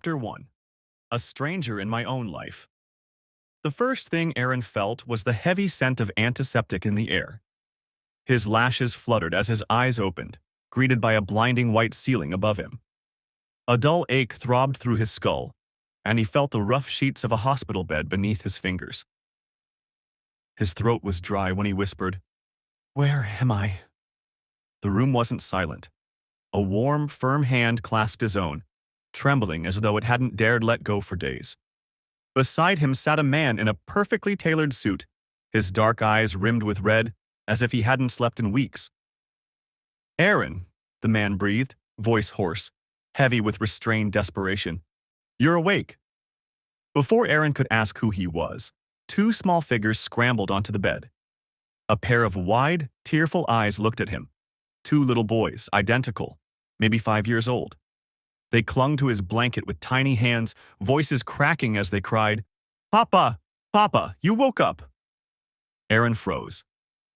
Chapter 1. A Stranger in My Own Life. The first thing Eren felt was the heavy scent of antiseptic in the air. His lashes fluttered as his eyes opened, greeted by a blinding white ceiling above him. A dull ache throbbed through his skull, and he felt the rough sheets of a hospital bed beneath his fingers. His throat was dry when he whispered, "Where am I?" The room wasn't silent. A warm, firm hand clasped his own, trembling as though it hadn't dared let go for days. Beside him sat a man in a perfectly tailored suit, his dark eyes rimmed with red, as if he hadn't slept in weeks. "Eren," the man breathed, voice hoarse, heavy with restrained desperation. "You're awake." Before Eren could ask who he was, two small figures scrambled onto the bed. A pair of wide, tearful eyes looked at him. Two little boys, identical, maybe 5 years old. They clung to his blanket with tiny hands, voices cracking as they cried, "Papa! Papa, you woke up!" Eren froze.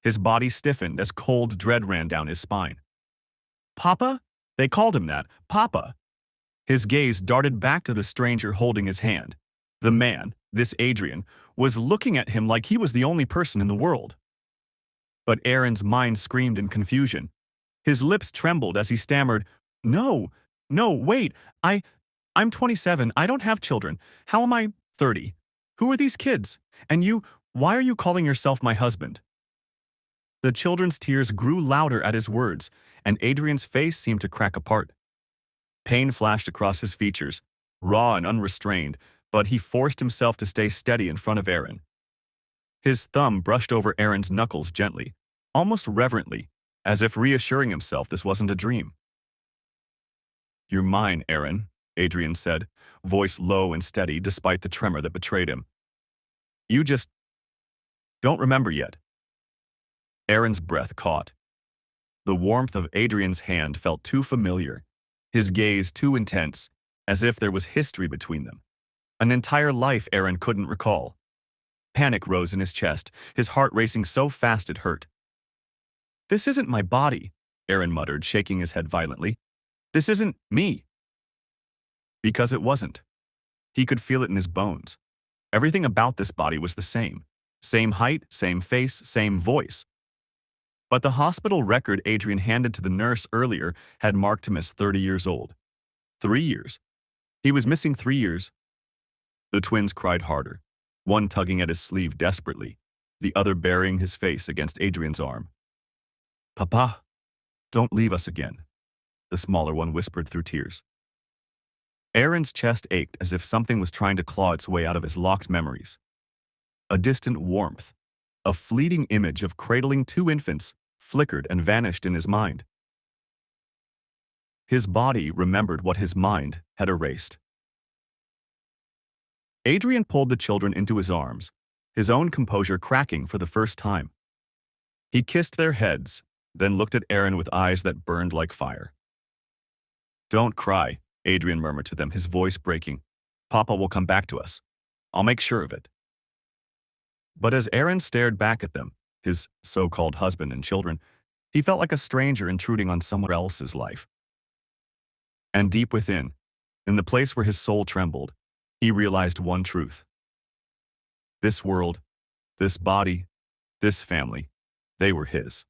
His body stiffened as cold dread ran down his spine. "Papa?" They called him that. "Papa!" His gaze darted back to the stranger holding his hand. The man, this Adrian, was looking at him like he was the only person in the world. But Eren's mind screamed in confusion. His lips trembled as he stammered, "No, no, wait, I'm 27, I don't have children. How am I 30? Who are these kids? And you, why are you calling yourself my husband?" The children's tears grew louder at his words, and Adrian's face seemed to crack apart. Pain flashed across his features, raw and unrestrained, but he forced himself to stay steady in front of Eren. His thumb brushed over Eren's knuckles gently, almost reverently, as if reassuring himself this wasn't a dream. "You're mine, Eren," Adrian said, voice low and steady despite the tremor that betrayed him. "You just don't remember yet." Eren's breath caught. The warmth of Adrian's hand felt too familiar, his gaze too intense, as if there was history between them. An entire life Eren couldn't recall. Panic rose in his chest, his heart racing so fast it hurt. "This isn't my body," Eren muttered, shaking his head violently. "This isn't me." Because it wasn't. He could feel it in his bones. Everything about this body was the same. Same height, same face, same voice. But the hospital record Adrian handed to the nurse earlier had marked him as 30 years old. 3 years. He was missing 3 years. The twins cried harder, one tugging at his sleeve desperately, the other burying his face against Adrian's arm. "Papa, don't leave us again," the smaller one whispered through tears. Eren's chest ached as if something was trying to claw its way out of his locked memories. A distant warmth, a fleeting image of cradling 2 infants, flickered and vanished in his mind. His body remembered what his mind had erased. Adrian pulled the children into his arms, his own composure cracking for the first time. He kissed their heads, then looked at Eren with eyes that burned like fire. "Don't cry," Adrian murmured to them, his voice breaking. "Papa will come back to us. I'll make sure of it." But as Eren stared back at them, his so-called husband and children, he felt like a stranger intruding on someone else's life. And deep within, in the place where his soul trembled, he realized one truth. This world, this body, this family, they were his.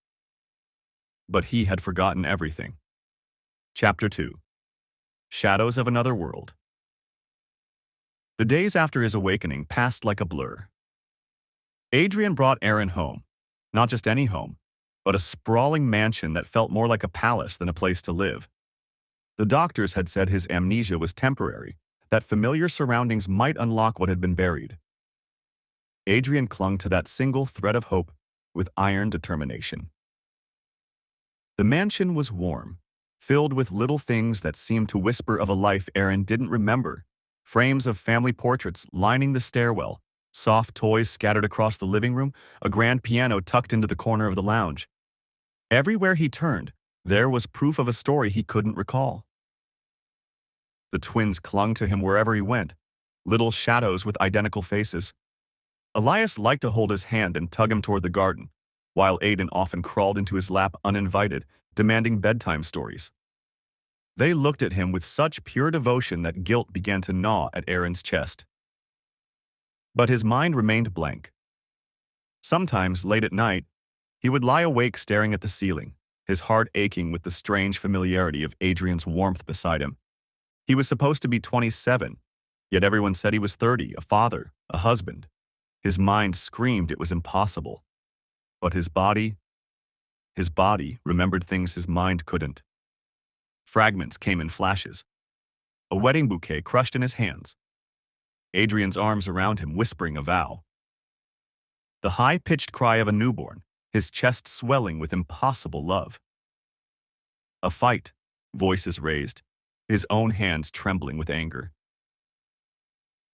But he had forgotten everything. Chapter 2. Shadows of Another World. The days after his awakening passed like a blur. Adrian brought Eren home, not just any home, but a sprawling mansion that felt more like a palace than a place to live. The doctors had said his amnesia was temporary, that familiar surroundings might unlock what had been buried. Adrian clung to that single thread of hope with iron determination. The mansion was warm, filled with little things that seemed to whisper of a life Eren didn't remember. Frames of family portraits lining the stairwell, soft toys scattered across the living room, a grand piano tucked into the corner of the lounge. Everywhere he turned, there was proof of a story he couldn't recall. The twins clung to him wherever he went, little shadows with identical faces. Elias liked to hold his hand and tug him toward the garden, while Aiden often crawled into his lap uninvited, demanding bedtime stories. They looked at him with such pure devotion that guilt began to gnaw at Eren's chest. But his mind remained blank. Sometimes, late at night, he would lie awake staring at the ceiling, his heart aching with the strange familiarity of Adrian's warmth beside him. He was supposed to be 27, yet everyone said he was 30, a father, a husband. His mind screamed it was impossible. But his body remembered things his mind couldn't. Fragments came in flashes. A wedding bouquet crushed in his hands. Adrian's arms around him whispering a vow. The high-pitched cry of a newborn, his chest swelling with impossible love. A fight, voices raised, his own hands trembling with anger.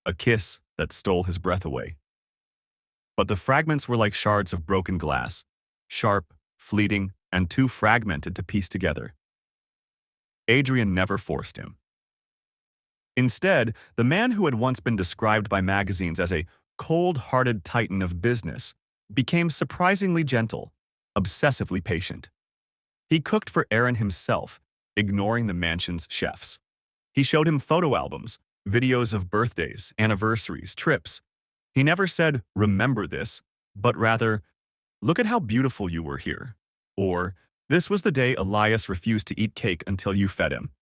A kiss that stole his breath away. But the fragments were like shards of broken glass, sharp, fleeting, and too fragmented to piece together. Adrian never forced him. Instead, the man who had once been described by magazines as a cold-hearted titan of business became surprisingly gentle, obsessively patient. He cooked for Eren himself, ignoring the mansion's chefs. He showed him photo albums, videos of birthdays, anniversaries, trips. He never said, "Remember this," but rather, "Look at how beautiful you were here." Or, "This was the day Elias refused to eat cake until you fed him."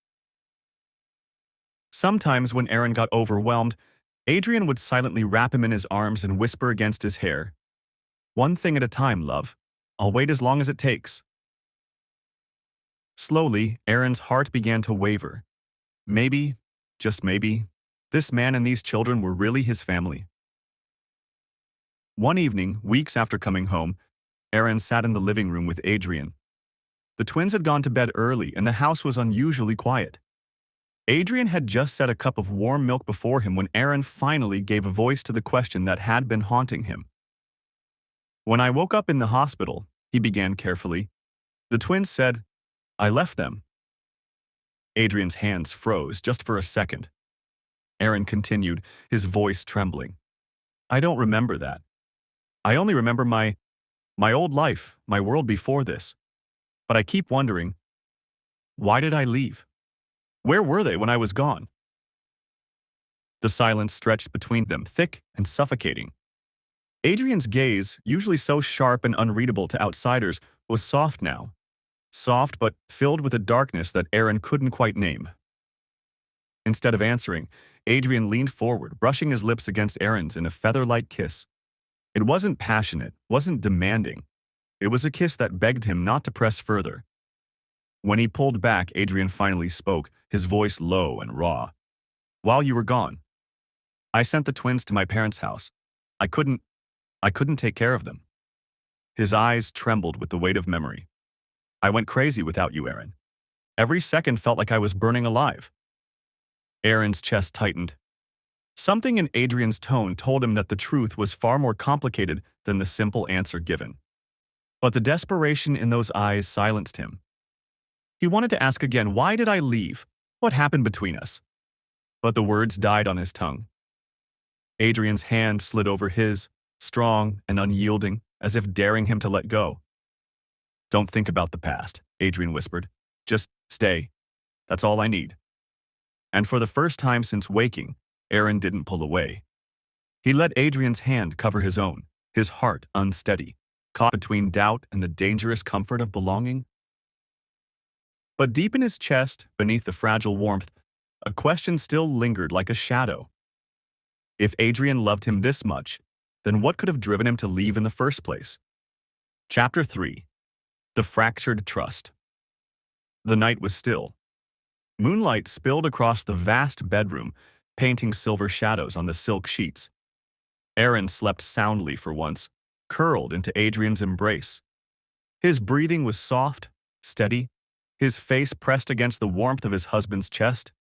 Sometimes when Eren got overwhelmed, Adrian would silently wrap him in his arms and whisper against his hair, "One thing at a time, love. I'll wait as long as it takes." Slowly, Eren's heart began to waver. Maybe, just maybe, this man and these children were really his family. One evening, weeks after coming home, Eren sat in the living room with Adrian. The twins had gone to bed early and the house was unusually quiet. Adrian had just set a cup of warm milk before him when Eren finally gave a voice to the question that had been haunting him. "When I woke up in the hospital," he began carefully, "the twins said, 'I left them.'" Adrian's hands froze just for a second. Eren continued, his voice trembling. "I don't remember that. I only remember my old life, my world before this. But I keep wondering, why did I leave? Where were they when I was gone?" The silence stretched between them, thick and suffocating. Adrian's gaze, usually so sharp and unreadable to outsiders, was soft now. Soft but filled with a darkness that Eren couldn't quite name. Instead of answering, Adrian leaned forward, brushing his lips against Eren's in a feather-light kiss. It wasn't passionate, wasn't demanding. It was a kiss that begged him not to press further. When he pulled back, Adrian finally spoke, his voice low and raw. "While you were gone, I sent the twins to my parents' house. I couldn't take care of them." His eyes trembled with the weight of memory. "I went crazy without you, Eren. Every second felt like I was burning alive." Eren's chest tightened. Something in Adrian's tone told him that the truth was far more complicated than the simple answer given. But the desperation in those eyes silenced him. He wanted to ask again, "Why did I leave? What happened between us?" But the words died on his tongue. Adrian's hand slid over his, strong and unyielding, as if daring him to let go. "Don't think about the past," Adrian whispered. "Just stay. That's all I need." And for the first time since waking, Eren didn't pull away. He let Adrian's hand cover his own, his heart unsteady, caught between doubt and the dangerous comfort of belonging. But deep in his chest, beneath the fragile warmth, a question still lingered like a shadow. If Adrian loved him this much, then what could have driven him to leave in the first place? Chapter 3. The Fractured Trust. The night was still. Moonlight spilled across the vast bedroom, painting silver shadows on the silk sheets. Eren slept soundly for once, curled into Adrian's embrace. His breathing was soft, steady, his face pressed against the warmth of his husband's chest.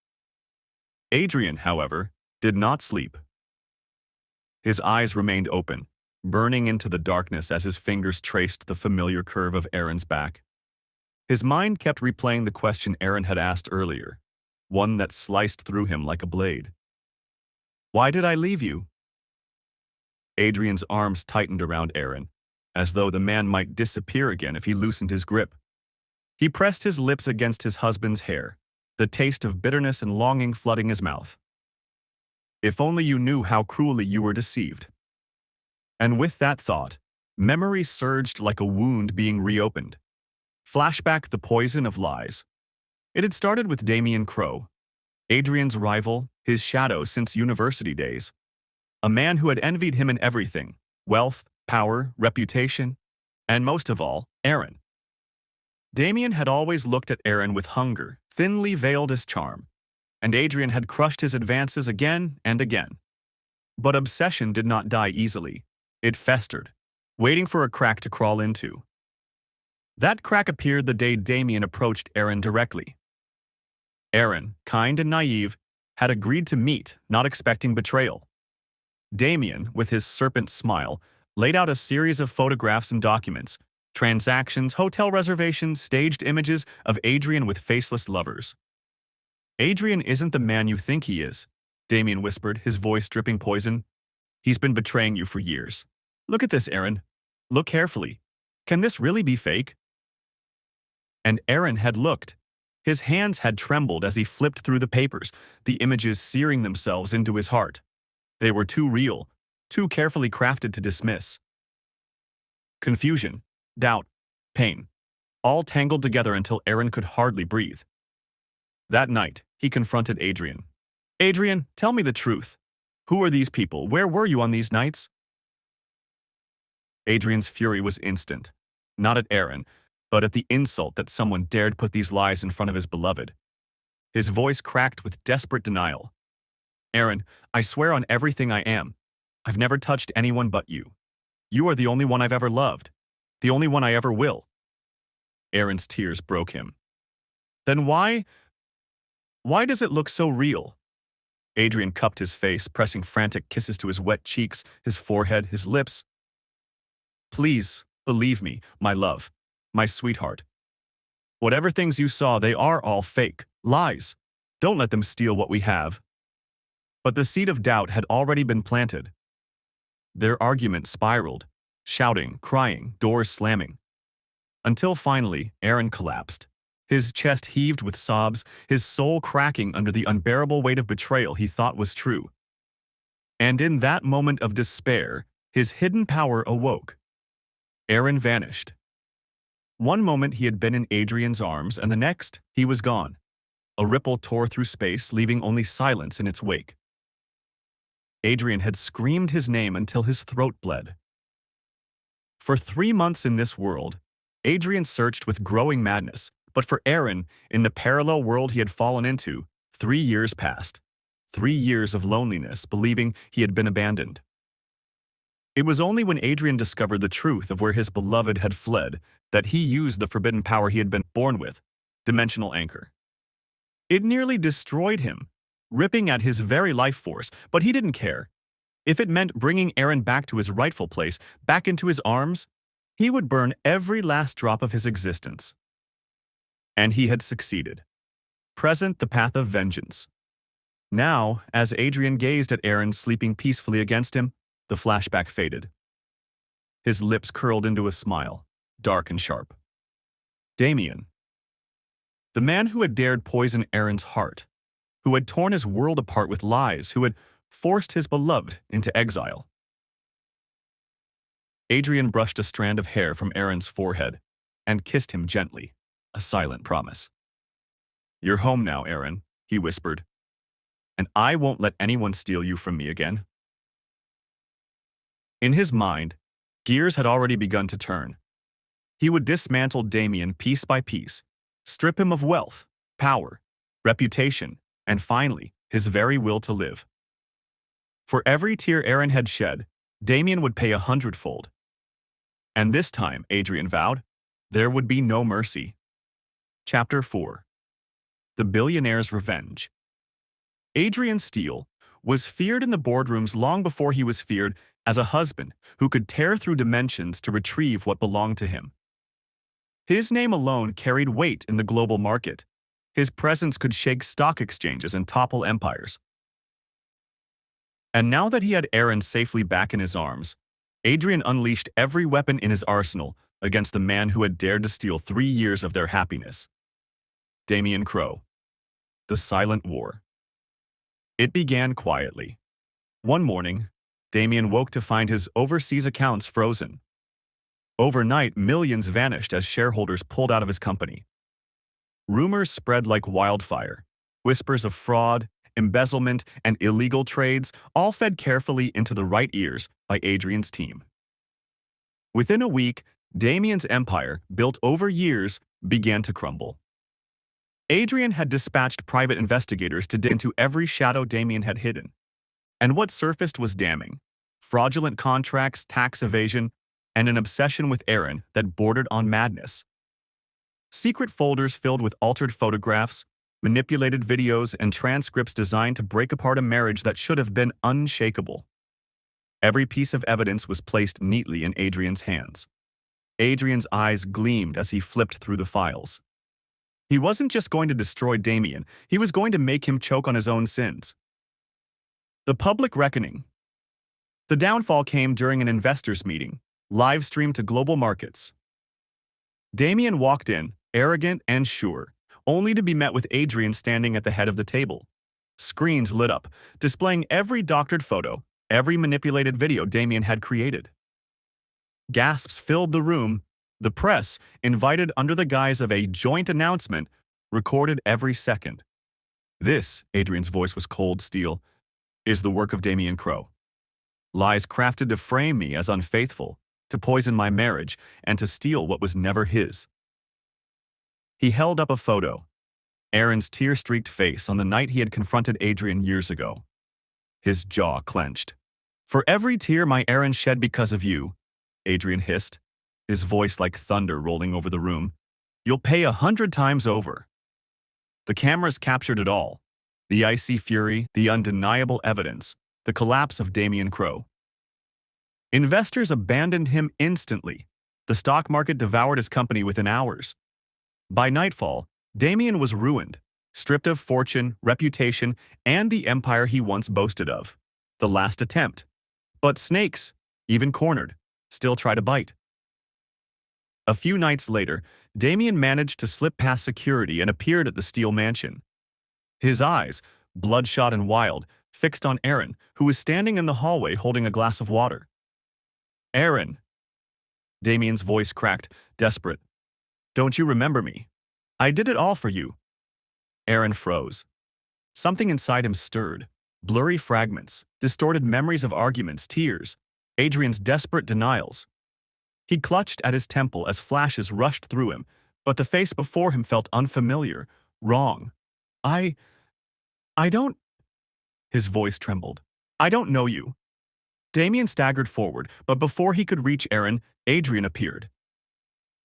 Adrian, however, did not sleep. His eyes remained open, burning into the darkness as his fingers traced the familiar curve of Eren's back. His mind kept replaying the question Eren had asked earlier, one that sliced through him like a blade. "Why did I leave you?" Adrian's arms tightened around Eren, as though the man might disappear again if he loosened his grip. He pressed his lips against his husband's hair, the taste of bitterness and longing flooding his mouth. If only you knew how cruelly you were deceived. And with that thought, memory surged like a wound being reopened. Flashback the poison of lies. It had started with Damien Crowe, Adrian's rival, his shadow since university days. A man who had envied him in everything: wealth, power, reputation, and most of all, Eren. Damien had always looked at Eren with hunger, thinly veiled as charm, and Adrian had crushed his advances again and again. But obsession did not die easily. It festered, waiting for a crack to crawl into. That crack appeared the day Damien approached Eren directly. Eren, kind and naive, had agreed to meet, not expecting betrayal. Damien, with his serpent smile, laid out a series of photographs and documents, transactions, hotel reservations, staged images of Adrian with faceless lovers. Adrian isn't the man you think he is, Damien whispered, his voice dripping poison. He's been betraying you for years. Look at this, Eren. Look carefully. Can this really be fake? And Eren had looked. His hands had trembled as he flipped through the papers, the images searing themselves into his heart. They were too real, too carefully crafted to dismiss. Confusion, doubt, pain, all tangled together until Eren could hardly breathe. That night, he confronted Adrian. Adrian, tell me the truth. Who are these people? Where were you on these nights? Adrian's fury was instant, not at Eren, but at the insult that someone dared put these lies in front of his beloved. His voice cracked with desperate denial. Eren, I swear on everything I am. I've never touched anyone but you. You are the only one I've ever loved, the only one I ever will. Eren's tears broke him. Then why does it look so real? Adrian cupped his face, pressing frantic kisses to his wet cheeks, his forehead, his lips. Please, believe me, my love, my sweetheart. Whatever things you saw, they are all fake, lies. Don't let them steal what we have. But the seed of doubt had already been planted. Their argument spiraled, shouting, crying, doors slamming. Until finally, Eren collapsed. His chest heaved with sobs, his soul cracking under the unbearable weight of betrayal he thought was true. And in that moment of despair, his hidden power awoke. Eren vanished. One moment he had been in Adrian's arms, and the next, he was gone. A ripple tore through space, leaving only silence in its wake. Adrian had screamed his name until his throat bled. For 3 months in this world, Adrian searched with growing madness, but for Eren, in the parallel world he had fallen into, 3 years passed. 3 years of loneliness, believing he had been abandoned. It was only when Adrian discovered the truth of where his beloved had fled that he used the forbidden power he had been born with, dimensional anchor. It nearly destroyed him, ripping at his very life force, but he didn't care. If it meant bringing Eren back to his rightful place, back into his arms, he would burn every last drop of his existence. And he had succeeded. Present the path of vengeance. Now, as Adrian gazed at Eren sleeping peacefully against him, the flashback faded. His lips curled into a smile, dark and sharp. Damien. The man who had dared poison Eren's heart, who had torn his world apart with lies, who had forced his beloved into exile. Adrian brushed a strand of hair from Eren's forehead and kissed him gently, a silent promise. You're home now, Eren, he whispered, and I won't let anyone steal you from me again. In his mind, gears had already begun to turn. He would dismantle Damien piece by piece, strip him of wealth, power, reputation, and finally, his very will to live. For every tear Eren had shed, Damien would pay 100-fold. And this time, Adrian vowed, there would be no mercy. Chapter 4. The Billionaire's Revenge. Adrian Steele was feared in the boardrooms long before he was feared as a husband who could tear through dimensions to retrieve what belonged to him. His name alone carried weight in the global market. His presence could shake stock exchanges and topple empires. And now that he had Eren safely back in his arms, Adrian unleashed every weapon in his arsenal against the man who had dared to steal 3 years of their happiness. Damien Crowe. the silent war. It began quietly. One morning, Damien woke to find his overseas accounts frozen. Overnight, millions vanished as shareholders pulled out of his company. Rumors spread like wildfire. Whispers of fraud, embezzlement, and illegal trades all fed carefully into the right ears by Adrian's team. Within a week, Damien's empire, built over years, began to crumble. Adrian had dispatched private investigators to dig into every shadow Damien had hidden. And what surfaced was damning. Fraudulent contracts, tax evasion, and an obsession with Eren that bordered on madness. Secret folders filled with altered photographs, manipulated videos, and transcripts designed to break apart a marriage that should have been unshakable. Every piece of evidence was placed neatly in Adrian's hands. Adrian's eyes gleamed as he flipped through the files. He wasn't just going to destroy Damien, he was going to make him choke on his own sins. The public reckoning. The downfall came during an investors' meeting, live-streamed to global markets. Damien walked in, arrogant and sure, only to be met with Adrian standing at the head of the table. Screens lit up, displaying every doctored photo, every manipulated video Damien had created. Gasps filled the room. The press, invited under the guise of a joint announcement, recorded every second. This, Adrian's voice was cold steel, is the work of Damien Crowe. Lies crafted to frame me as unfaithful, to poison my marriage, and to steal what was never his. He held up a photo, Eren's tear-streaked face on the night he had confronted Adrian years ago. His jaw clenched. "For every tear my Eren shed because of you," Adrian hissed, his voice like thunder rolling over the room, "you'll pay 100 times over." The cameras captured it all. The icy fury, the undeniable evidence, the collapse of Damien Crowe. Investors abandoned him instantly. The stock market devoured his company within hours. By nightfall, Damien was ruined, stripped of fortune, reputation, and the empire he once boasted of. The last attempt. But snakes, even cornered, still try to bite. A few nights later, Damien managed to slip past security and appeared at the Steel Mansion. His eyes, bloodshot and wild, fixed on Eren, who was standing in the hallway holding a glass of water. "Eren." Damien's voice cracked, desperate. "Don't you remember me? I did it all for you." Eren froze. Something inside him stirred. Blurry fragments, distorted memories of arguments, tears, Adrian's desperate denials. He clutched at his temple as flashes rushed through him, but the face before him felt unfamiliar, wrong. I don't..." His voice trembled. "I don't know you." Damien staggered forward, but before he could reach Eren, Adrian appeared.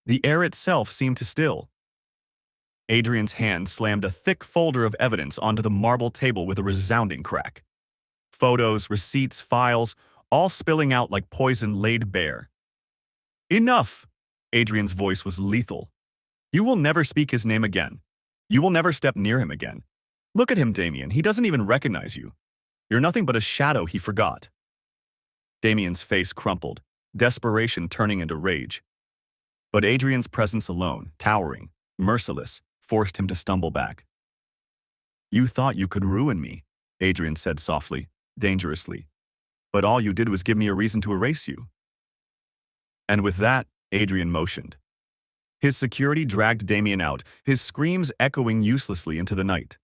The air itself seemed to still. Adrian's hand slammed a thick folder of evidence onto the marble table with a resounding crack. Photos, receipts, files, all spilling out like poison laid bare. "Enough!" Adrian's voice was lethal. "You will never speak his name again. You will never step near him again. Look at him, Damien. He doesn't even recognize you. You're nothing but a shadow he forgot." Damien's face crumpled, desperation turning into rage. But Adrian's presence alone, towering, merciless, forced him to stumble back. "You thought you could ruin me," Adrian said softly, dangerously. "But all you did was give me a reason to erase you." And with that, Adrian motioned. His security dragged Damien out, his screams echoing uselessly into the night.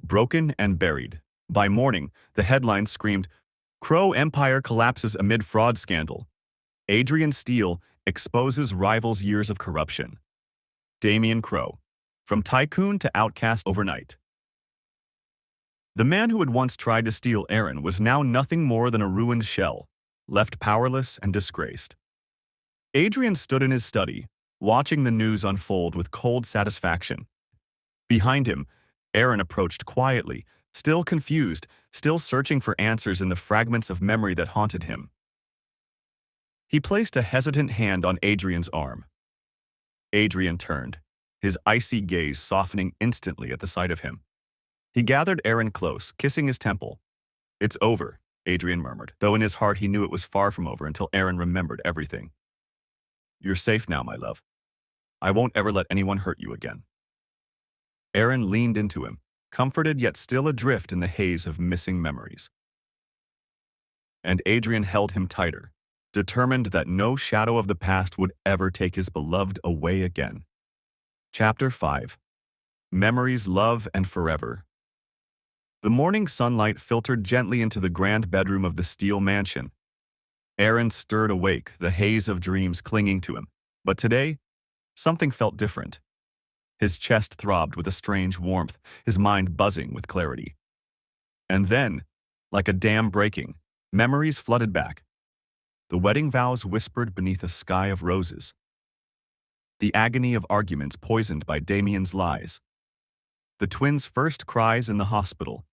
Broken and buried. By morning, the headlines screamed, "Crowe Empire collapses amid fraud scandal. Adrian Steele exposes rivals' years of corruption." Damien Crowe, from tycoon to outcast overnight. The man who had once tried to steal Eren was now nothing more than a ruined shell, left powerless and disgraced. Adrian stood in his study, watching the news unfold with cold satisfaction. Behind him, Eren approached quietly, still confused, still searching for answers in the fragments of memory that haunted him. He placed a hesitant hand on Adrian's arm. Adrian turned, his icy gaze softening instantly at the sight of him. He gathered Eren close, kissing his temple. "It's over," Adrian murmured, though in his heart he knew it was far from over until Eren remembered everything. "You're safe now, my love. I won't ever let anyone hurt you again." Eren leaned into him, comforted yet still adrift in the haze of missing memories. And Adrian held him tighter, determined that no shadow of the past would ever take his beloved away again. Chapter 5. Memories, Love, and Forever. The morning sunlight filtered gently into the grand bedroom of the steel mansion. Eren stirred awake, the haze of dreams clinging to him. But today, something felt different. His chest throbbed with a strange warmth, his mind buzzing with clarity. And then, like a dam breaking, memories flooded back. The wedding vows whispered beneath a sky of roses. The agony of arguments poisoned by Damien's lies. The twins' first cries in the hospital.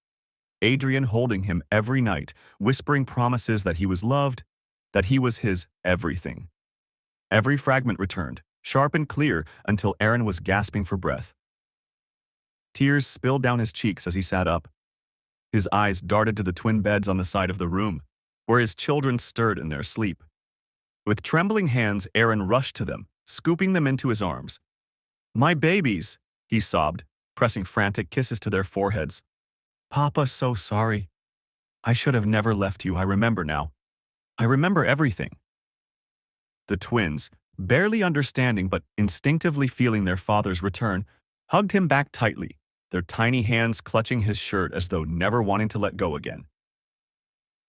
Adrian holding him every night, whispering promises that he was loved, that he was his everything. Every fragment returned, sharp and clear, until Eren was gasping for breath. Tears spilled down his cheeks as he sat up. His eyes darted to the twin beds on the side of the room, where his children stirred in their sleep. With trembling hands, Eren rushed to them, scooping them into his arms. "My babies," he sobbed, pressing frantic kisses to their foreheads. "Papa, so sorry. I should have never left you, I remember now. I remember everything." The twins, barely understanding but instinctively feeling their father's return, hugged him back tightly, their tiny hands clutching his shirt as though never wanting to let go again.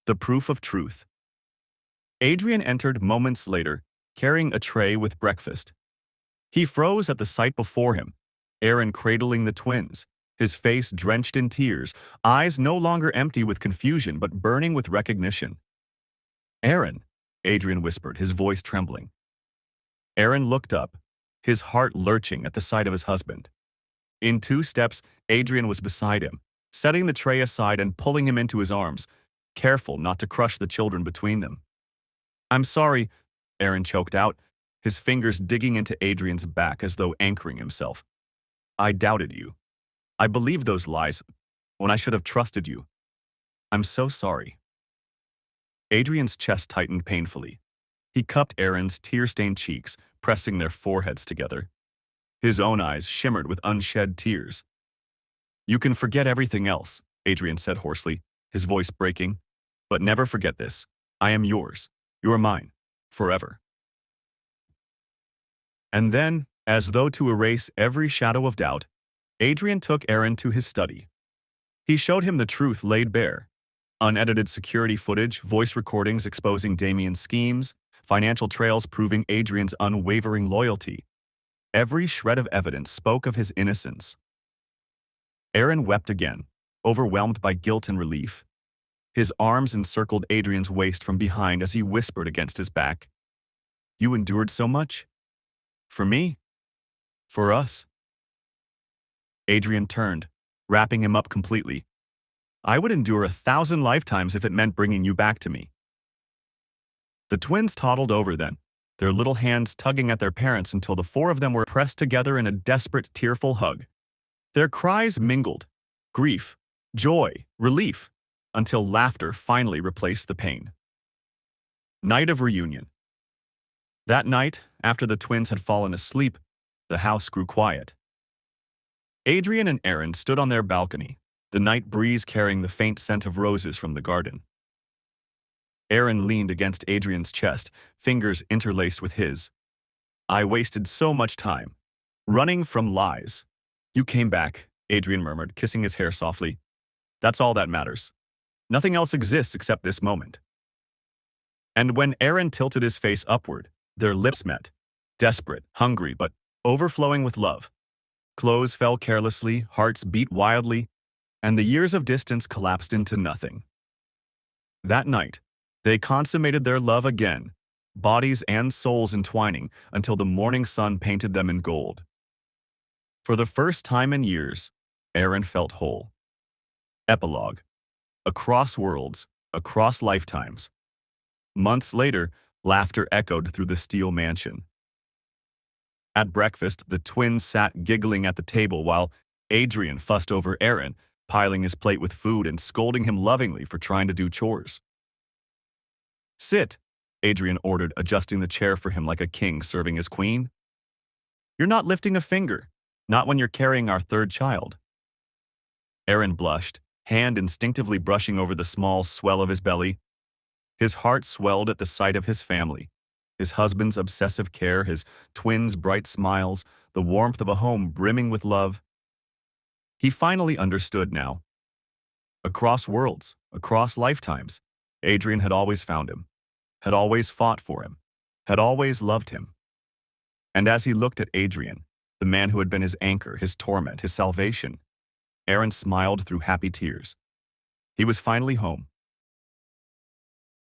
The proof of truth. Adrian entered moments later, carrying a tray with breakfast. He froze at the sight before him, Eren cradling the twins, his face drenched in tears, eyes no longer empty with confusion but burning with recognition. "Eren," Adrian whispered, his voice trembling. Eren looked up, his heart lurching at the sight of his husband. In 2 steps, Adrian was beside him, setting the tray aside and pulling him into his arms, careful not to crush the children between them. "I'm sorry," Eren choked out, his fingers digging into Adrian's back as though anchoring himself. "I doubted you. I believed those lies when I should have trusted you. I'm so sorry." Adrian's chest tightened painfully. He cupped Eren's tear-stained cheeks, pressing their foreheads together. His own eyes shimmered with unshed tears. "You can forget everything else," Adrian said hoarsely, his voice breaking. "But never forget this. I am yours. You are mine. Forever." And then, as though to erase every shadow of doubt, Adrian took Eren to his study. He showed him the truth laid bare. Unedited security footage, voice recordings exposing Damien's schemes, financial trails proving Adrian's unwavering loyalty. Every shred of evidence spoke of his innocence. Eren wept again, overwhelmed by guilt and relief. His arms encircled Adrian's waist from behind as he whispered against his back. "You endured so much? For me? For us?" Adrian turned, wrapping him up completely. "I would endure 1,000 lifetimes if it meant bringing you back to me." The twins toddled over then, their little hands tugging at their parents until the 4 of them were pressed together in a desperate, tearful hug. Their cries mingled, grief, joy, relief, until laughter finally replaced the pain. Night of reunion. That night, after the twins had fallen asleep, the house grew quiet. Adrian and Eren stood on their balcony, the night breeze carrying the faint scent of roses from the garden. Eren leaned against Adrian's chest, fingers interlaced with his. "I wasted so much time, running from lies. You came back," Adrian murmured, kissing his hair softly. "That's all that matters. Nothing else exists except this moment." And when Eren tilted his face upward, their lips met, desperate, hungry, but overflowing with love. Clothes fell carelessly, hearts beat wildly, and the years of distance collapsed into nothing. That night, they consummated their love again, bodies and souls entwining until the morning sun painted them in gold. For the first time in years, Eren felt whole. Epilogue. Across worlds, across lifetimes. Months later, laughter echoed through the steel mansion. At breakfast, the twins sat giggling at the table while Adrian fussed over Eren, piling his plate with food and scolding him lovingly for trying to do chores. "Sit," Adrian ordered, adjusting the chair for him like a king serving his queen. "You're not lifting a finger, not when you're carrying our 3rd child." Eren blushed, hand instinctively brushing over the small swell of his belly. His heart swelled at the sight of his family. His husband's obsessive care, his twins' bright smiles, the warmth of a home brimming with love. He finally understood now. Across worlds, across lifetimes, Adrian had always found him, had always fought for him, had always loved him. And as he looked at Adrian, the man who had been his anchor, his torment, his salvation, Eren smiled through happy tears. He was finally home,